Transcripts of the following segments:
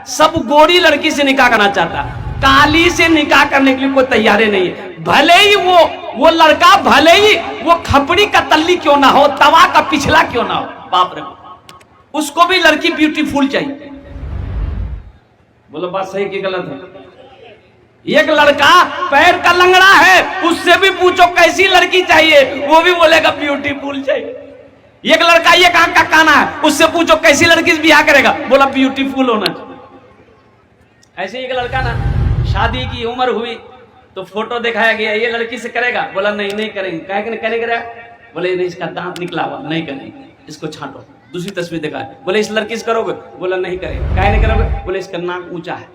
सब गोरी लड़की से निकाह करना चाहता, काली से निकाह करने के लिए कोई तैयार नहीं है। भले ही वो लड़का भले ही वो खपड़ी का तल्ली क्यों ना हो, तवा का पिछला क्यों ना हो, बाप रे, उसको भी लड़की ब्यूटीफुल चाहिए। बोलो बात सही कि गलत है? एक लड़का पैर का लंगड़ा है, उससे भी पूछो कैसी लड़की चाहिए, वो भी बोलेगा ब्यूटीफुल चाहिए। एक लड़का ये आंख का काना है, उससे पूछो कैसी लड़की से ब्याह करेगा, बोला ब्यूटीफुल होना चाहिए। ऐसे एक लड़का ना शादी की उम्र हुई तो फोटो दिखाया गया, ये लड़की से करेगा, बोला नहीं नहीं करेंगे। क्या करेगा? बोले नहीं, इसका दांत निकला हुआ, नहीं करेंगे, इसको छांटो। दूसरी तस्वीर दिखाए, बोले इस लड़की से करोगे, बोला नहीं करेंगे। क्या नहीं करोगे? बोले इसका नाक ऊंचा है।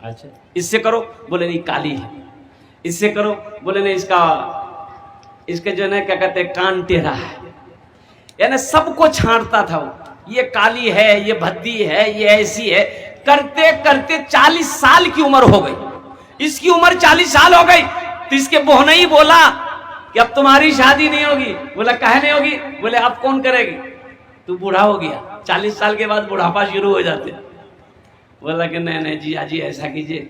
अच्छा, इससे करो, बोले नहीं काली है। इससे करो, बोले नहीं इसके जो है क्या कहते हैं कान टेढ़ा है। यानी सबको छांटता था वो, ये काली है, ये भद्दी है, ये ऐसी है। करते करते 40 साल की उम्र हो गई, इसकी उम्र 40 साल हो गई तो इसके बहू ने ही बोला कि अब तुम्हारी शादी नहीं होगी। बोला काहे नहीं होगी? बोले अब कौन करेगी, तू बूढ़ा हो गया। 40 साल के बाद बुढ़ापा शुरू हो जाते। बोला कि नहीं नहीं जी आजी ऐसा कीजिए,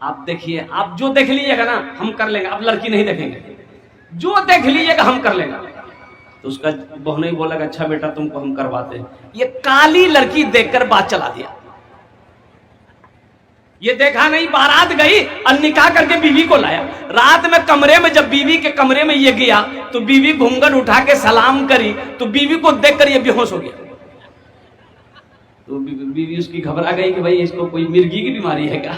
आप देखिए, आप जो देख लीजिएगा ना हम कर लेंगे, अब लड़की नहीं देखेंगे, जो देख लीजिएगा हम कर लेंगे। तो उसका बहू ने बोला कि अच्छा बेटा तुमको हम करवाते हैं। ये काली लड़की देखकर बात चला दिया, ये देखा नहीं, बारात गई और निकाह करके बीवी को लाया। रात में कमरे में, जब बीवी के कमरे में ये गया तो बीवी घूंघट उठा के सलाम करी तो बीवी को देखकर ये बेहोश हो गया। तो बीवी उसकी घबरा गई कि भाई इसको कोई मिर्गी की बीमारी है क्या,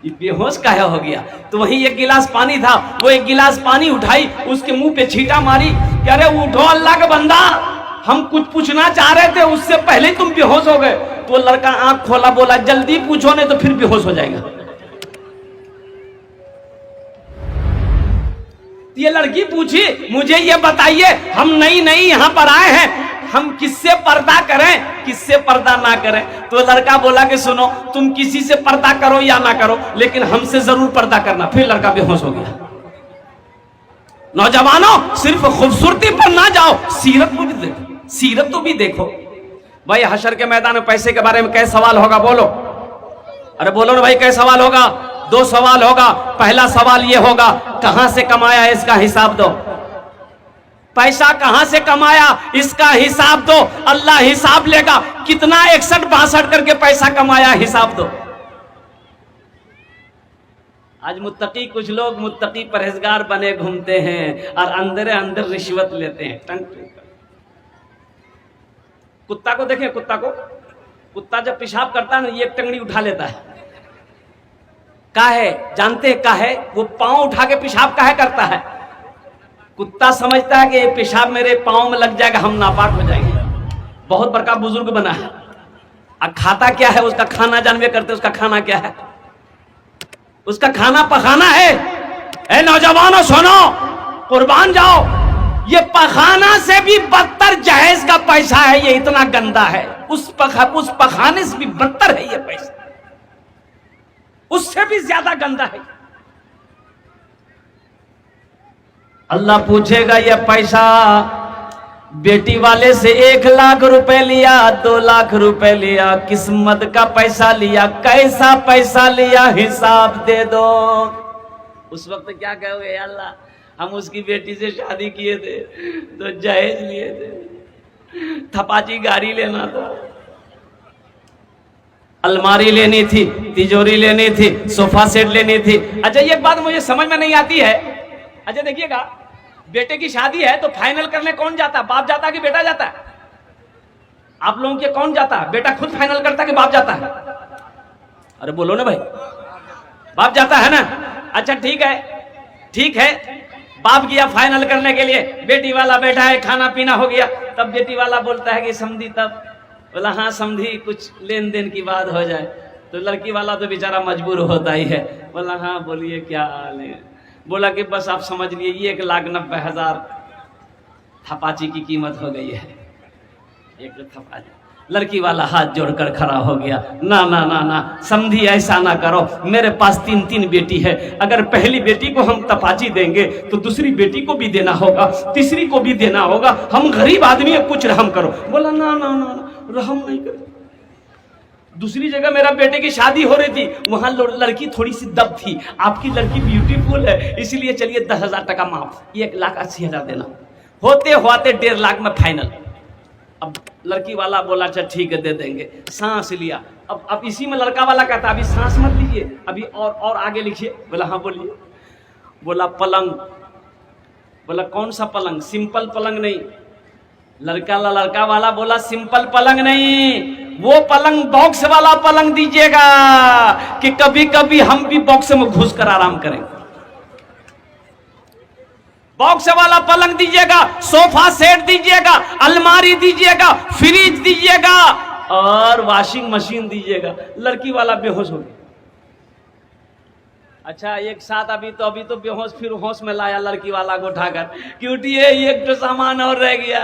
ये बेहोश काहे हो गया। तो वहीं एक गिलास पानी था, वो एक गिलास पानी उठाई, उसके मुंह पे छींटा मारी कि अरे उठो अल्लाह का बंदा, हम कुछ पूछना चाह रहे थे, उससे पहले तुम बेहोश हो गए। तो लड़का आंख खोला, बोला जल्दी पूछो नहीं तो फिर बेहोश हो जाएगा। ये लड़की पूछी मुझे ये बताइए, हम नई नई यहाँ पर आए हैं, हम किससे पर्दा करें किससे पर्दा ना करें। तो लड़का बोला कि सुनो, तुम किसी से पर्दा करो या ना करो, लेकिन हमसे जरूर पर्दा करना। फिर लड़का बेहोश हो गया। नौजवानों, सिर्फ खूबसूरती पर ना जाओ, सीरत को भी देखो, सीरत तो भी देखो। भाई हशर के मैदान में पैसे के बारे में कैसे सवाल होगा, बोलो, अरे बोलो ना भाई, कैसे सवाल होगा? 2 सवाल होगा। पहला सवाल ये होगा, कहां से कमाया इसका हिसाब दो। पैसा कहां से कमाया इसका हिसाब दो, अल्लाह हिसाब लेगा। कितना 61-62 करके पैसा कमाया, हिसाब दो। आज मुत्तकी कुछ लोग मुत्तकी परहेजगार बने घूमते हैं और अंदर अंदर रिश्वत लेते हैं। कुत्ता को देखें, कुत्ता जब पेशाब करता है ना, ये एक टंगड़ी उठा लेता है। काहे जानते हैं? काहे वो पांव उठा के पेशाब काहे करता है? कुत्ता समझता है कि ये पेशाब मेरे पांव में लग जाएगा, हम नापाक हो जाएंगे। बहुत बड़का बुजुर्ग बना है, अब खाता क्या है? उसका खाना जानवे करते, उसका खाना क्या है? उसका खाना पखाना है। ए नौजवानों सुनो, कुर्बान जाओ, ये पखाना से भी बदतर जहेज का पैसा है, ये इतना गंदा है। उस पखाने से भी बदतर है ये पैसा, उससे भी ज्यादा गंदा है। अल्लाह पूछेगा ये पैसा बेटी वाले से 1 लाख रुपए लिया, 2 लाख रुपए लिया, किस्मत का पैसा लिया, कैसा पैसा लिया, हिसाब दे दो। उस वक्त क्या कहोगे? अल्लाह, हम उसकी बेटी से शादी किए थे तो जहेज लिए थे, थपाची गाड़ी लेना था, अलमारी लेनी थी, तिजोरी लेनी थी, सोफा सेट लेनी थी। अच्छा ये बात मुझे समझ में नहीं आती है। अच्छा देखिएगा, बेटे की शादी है तो फाइनल करने कौन जाता? बाप जाता है कि बेटा जाता है? आप लोगों के कौन जाता है? बेटा खुद फाइनल करता है कि बाप जाता है? अरे बोलो ना भाई, बाप जाता है ना। अच्छा ठीक है, बाप गया फाइनल करने के लिए, बेटी वाला बैठा है, खाना पीना हो गया, तब बेटी वाला बोलता है कि समधी, तब बोला हाँ समधी, कुछ लेन देन की बात हो जाए। तो लड़की वाला तो बेचारा मजबूर होता ही है, बोला हाँ बोलिए क्या हाल है। बोला कि बस आप समझ लिए 1,90,000 थपाची की कीमत हो गई है। एक थपाची। लड़की वाला हाथ जोड़कर खड़ा हो गया, ना ना ना ना समधी, ऐसा ना करो, मेरे पास 3 बेटी है, अगर पहली बेटी को हम तपाची देंगे तो दूसरी बेटी को भी देना होगा, तीसरी को भी देना होगा, हम गरीब आदमी है, कुछ रहम करो। बोला ना ना ना, ना रहम नहीं करो। दूसरी जगह मेरा बेटे की शादी हो रही थी, वहां लड़की थोड़ी सी दब थी, आपकी लड़की ब्यूटीफुल है, इसीलिए चलिए 10,000 टका माफ, 1,80,000 देना। होते होते 1.5 लाख में फाइनल। अब लड़की वाला बोला अच्छा ठीक है दे देंगे, सांस लिया। अब इसी में लड़का वाला कहता अभी सांस मत लीजिए, अभी और आगे लिखिए। बोला हाँ बोलिए। बोला पलंग। बोला कौन सा पलंग? सिंपल पलंग नहीं। लड़का वाला बोला सिंपल पलंग नहीं, वो पलंग बॉक्स वाला पलंग दीजिएगा कि कभी कभी हम भी बॉक्स में घुस कर आराम करें। बॉक्स वाला पलंग दीजिएगा, सोफा सेट दीजिएगा, अलमारी दीजिएगा, फ्रिज दीजिएगा और वॉशिंग मशीन दीजिएगा। लड़की वाला बेहोश हो गया। अच्छा एक साथ अभी तो बेहोश, फिर होश में लाया लड़की वाला को उठाकर कि उठिए एक तो सामान और रह गया।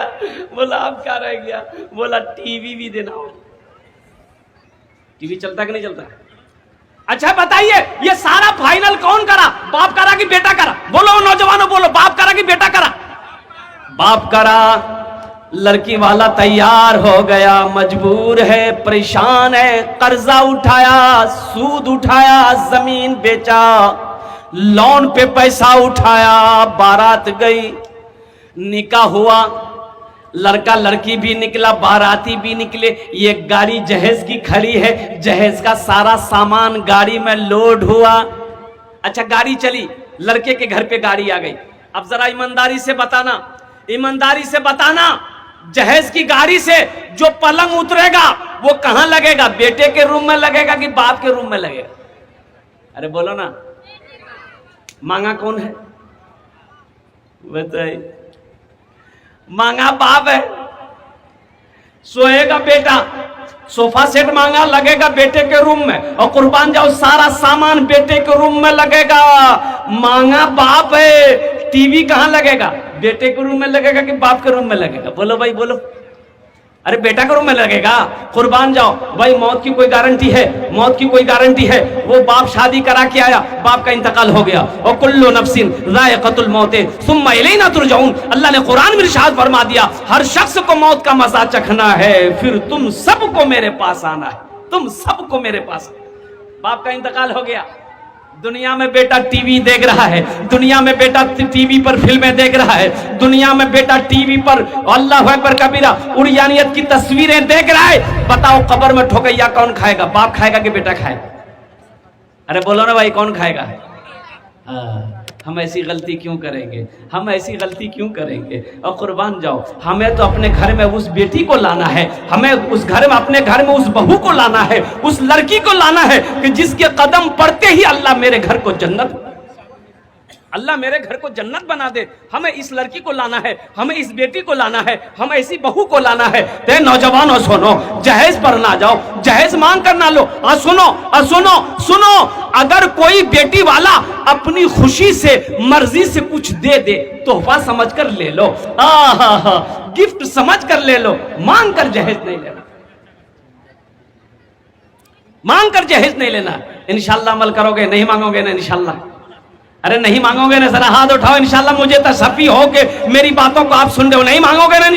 बोला अब क्या रह गया? बोला टीवी भी देना हो। टीवी चलता कि नहीं चलता? अच्छा बताइए ये सारा फाइनल कौन करा? बाप करा कि बेटा करा? बोलो नौजवानों बोलो, बाप करा कि बेटा करा? बाप करा। लड़की वाला तैयार हो गया, मजबूर है, परेशान है, कर्जा उठाया, सूद उठाया, जमीन बेचा, लोन पे पैसा उठाया, बारात गई, निकाह हुआ, लड़का लड़की भी निकला, बाराती भी निकले। ये गाड़ी जहेज की खड़ी है, जहेज का सारा सामान गाड़ी में लोड हुआ। अच्छा गाड़ी चली, लड़के के घर पे गाड़ी आ गई। अब जरा ईमानदारी से बताना, जहेज की गाड़ी से जो पलंग उतरेगा वो कहां लगेगा? बेटे के रूम में लगेगा कि बाप के रूम में लगेगा? अरे बोलो ना, मांगा कौन है बताइए? मांगा बाप है, सोएगा बेटा, सोफा सेट मांगा लगेगा बेटे के रूम में, और कुर्बान जाओ सारा सामान बेटे के रूम में लगेगा। मांगा बाप है, टीवी कहां लगेगा? बेटे के रूम में लगेगा कि बाप के रूम में लगेगा? बोलो भाई बोलो। अरे बेटा के रूम में लगेगा। कुर्बान जाओ भाई, मौत की कोई गारंटी है? मौत की कोई गारंटी है? वो बाप शादी करा के आया, बाप का इंतकाल हो गया, और कुल्लु नफ्सिन ज़ाइक़तुल मौत सुम्मा इलैना तुरजऊन। अल्लाह ने कुरान में इरशाद फरमा दिया, हर शख्स को मौत का मजा चखना है, फिर तुम सबको मेरे पास आना है, तुम सबको मेरे पास। बाप का इंतकाल हो गया, दुनिया में बेटा टीवी देख रहा है, दुनिया में बेटा टीवी पर फिल्में देख रहा है, दुनिया में बेटा टीवी पर अल्लाहु अकबर कबीरा उड़ियानियत की तस्वीरें देख रहा है। बताओ कब्र में ठोकैया कौन खाएगा? बाप खाएगा कि बेटा खाएगा? अरे बोलो ना भाई, कौन खाएगा? हम ऐसी गलती क्यों करेंगे? हम ऐसी गलती क्यों करेंगे? और कुर्बान जाओ, हमें तो अपने घर में उस बेटी को लाना है, हमें उस घर में, अपने घर में उस बहू को लाना है, उस लड़की को लाना है कि जिसके कदम पड़ते ही अल्लाह मेरे घर को जन्नत, अल्लाह मेरे घर को जन्नत बना दे। हमें इस लड़की को लाना है, हमें इस बेटी को लाना है, हमें ऐसी बहू को लाना है। ते नौजवानों सुनो, जहेज पर ना जाओ, जहेज मांग कर ना लो। सुनो, अगर कोई बेटी वाला अपनी खुशी से, मर्जी से कुछ दे दे, तोहफा समझ कर ले लो, गिफ्ट समझ कर ले लो, मांग कर जहेज नहीं लेना, मांग कर जहेज नहीं लेना। इंशाल्लाह अमल करोगे, नहीं मांगोगे ना इंशाल्लाह? अरे नहीं मांगोगे ना? जरा हाथ उठाओ, इंशाल्लाह मुझे तसफ्फी हो के मेरी बातों को आप सुन रहे हो, नहीं मांगोगे ना?